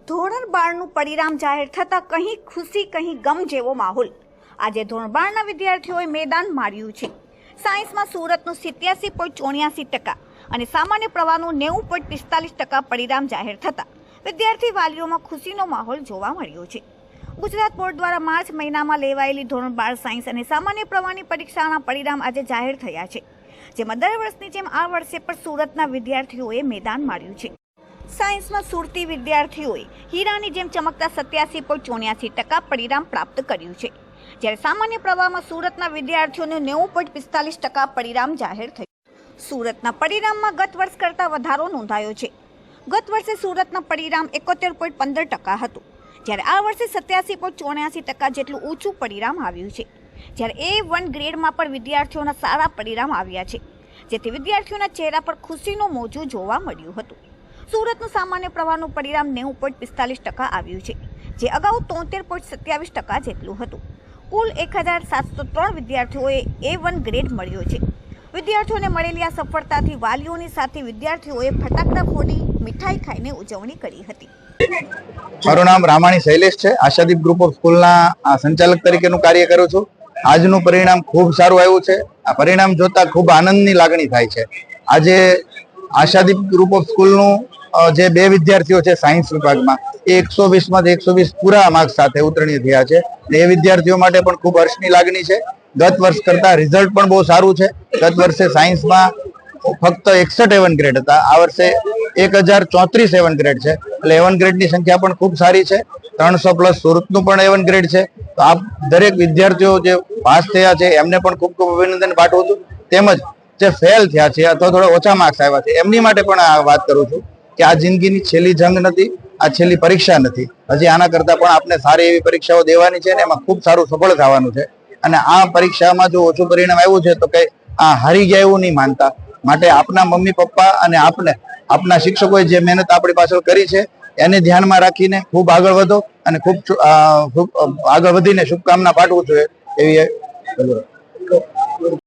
ધોરણ 12નું પરિણામ જાહેર થતાં કંઈ ખુશી કંઈ ગમ જેવો માહોલ। આજે ધોરણ 12ના વિદ્યાર્થીઓએ મેદાન માર્યું છે। સાયન્સમાં સુરતનું 87.84% અને સામાન્ય પ્રવાહનું 90.45% પરિણામ જાહેર થતાં વિદ્યાર્થી વાલીઓમાં ખુશીનો માહોલ જોવા મળ્યો છે। ગુજરાત બોર્ડ દ્વારા માર્ચ મહિનામાં લેવાયેલી ધોરણ 12 સાયન્સ અને સામાન્ય પ્રવાહની પરીક્ષાના પરિણામ આજે જાહેર થયા છે, જેમાં દર વર્ષની જેમ આ વર્ષે પણ સુરતના વિદ્યાર્થીઓએ મેદાન માર્યું છે। સાયન્સમાં સુરતી વિદ્યાર્થીઓએ હીરાની જેમ ચમકતા 87.84% પરિણામ પ્રાપ્ત કર્યું છે, જ્યારે સામાન્ય પ્રવાહમાં સુરતના વિદ્યાર્થીઓનું 90.45% પરિણામ જાહેર થયું। સુરતના પરિણામમાં ગત વર્ષ કરતાં વધારો નોંધાયો છે। ગત વર્ષે સુરતના પરિણામ 71.15% હતું, જ્યારે આ વર્ષે 87.84% જેટલું ઊંચું પરિણામ આવ્યું છે। જ્યારે A1 ગ્રેડમાં પણ વિદ્યાર્થીઓના સારા પરિણામ આવ્યા છે, જેથી વિદ્યાર્થીઓના ચહેરા પર ખુશીનું મોજું જોવા મળ્યું હતું। સુરતનું સામાન્ય પ્રવાહનું પરિણામ 90.45% આવ્યું છે, જે અગાઉ 73.27% જેટલું હતું। કુલ 1703 વિદ્યાર્થીઓએ A1 ગ્રેડ મળ્યો છે। વિદ્યાર્થીઓને મળેલી આ સફળતાથી વાલીઓની સાથે વિદ્યાર્થીઓએ ફટાકડા ફોડી મીઠાઈ ખાઈને ઉજવણી કરી હતી। મારું નામ રામાણી શૈલેષ છે। આશાદીપ ગ્રુપ ઓફ સ્કૂલના સંચાલક તરીકેનું કાર્ય કરું છું। આજનું પરિણામ ખૂબ સારું આવ્યું છે। આ પરિણામ જોતા ખૂબ આનંદની લાગણી થાય છે। આજે આશાદીપ ગ્રુપ ઓફ સ્કૂલનું જે બે વિદ્યાર્થીઓ છે સાયન્સ વિભાગમાં, એ 120 માંથી 120 પૂરા માર્ક્સ સાથે ઉત્તીર્ણ થયા છે। એ વિદ્યાર્થીઓ માટે પણ ખૂબ હર્ષની લાગણી છે। ગત વર્ષ કરતા રિઝલ્ટ પણ બહુ સારું છે। ગત વર્ષે સાયન્સમાં ફક્ત 61 A1 ગ્રેડ હતા, આ વર્ષે 1034 A1 ગ્રેડ છે, એટલે A1 ગ્રેડની સંખ્યા પણ ખૂબ સારી છે। 300 પ્લસ સુરતનું પણ A1 ગ્રેડ છે। તો આપ દરેક વિદ્યાર્થીઓ જે પાસ થયા છે એમને પણ ખૂબ ખૂબ અભિનંદન પાઠવું છું। તેમજ જે ફેલ થયા છે અથવા થોડા ઓછા માર્ક્સ આવ્યા છે એમની માટે પણ આ વાત કરું છું કે આ જિંદગીની છેલ્લી જંગ નથી, આ છેલ્લી પરીક્ષા નથી। હજી આના કરતા પણ આપણે સારી એવી પરીક્ષાઓ દેવાની છે અને એમાં ખૂબ સારું સફળ થવાનું છે। અને આ પરીક્ષામાં જો ઓછું પરિણામ આવ્યું છે તો કઈ આ હારી ગયા એવું નહીં માનતા। માટે આપના મમ્મી પપ્પા અને આપના શિક્ષકોએ જે મહેનત આપણી પાછળ કરી છે એને ધ્યાનમાં રાખીને ખૂબ આગળ વધો અને ખૂબ આગળ વધીને શુભકામના પાઠવું જોઈએ એવી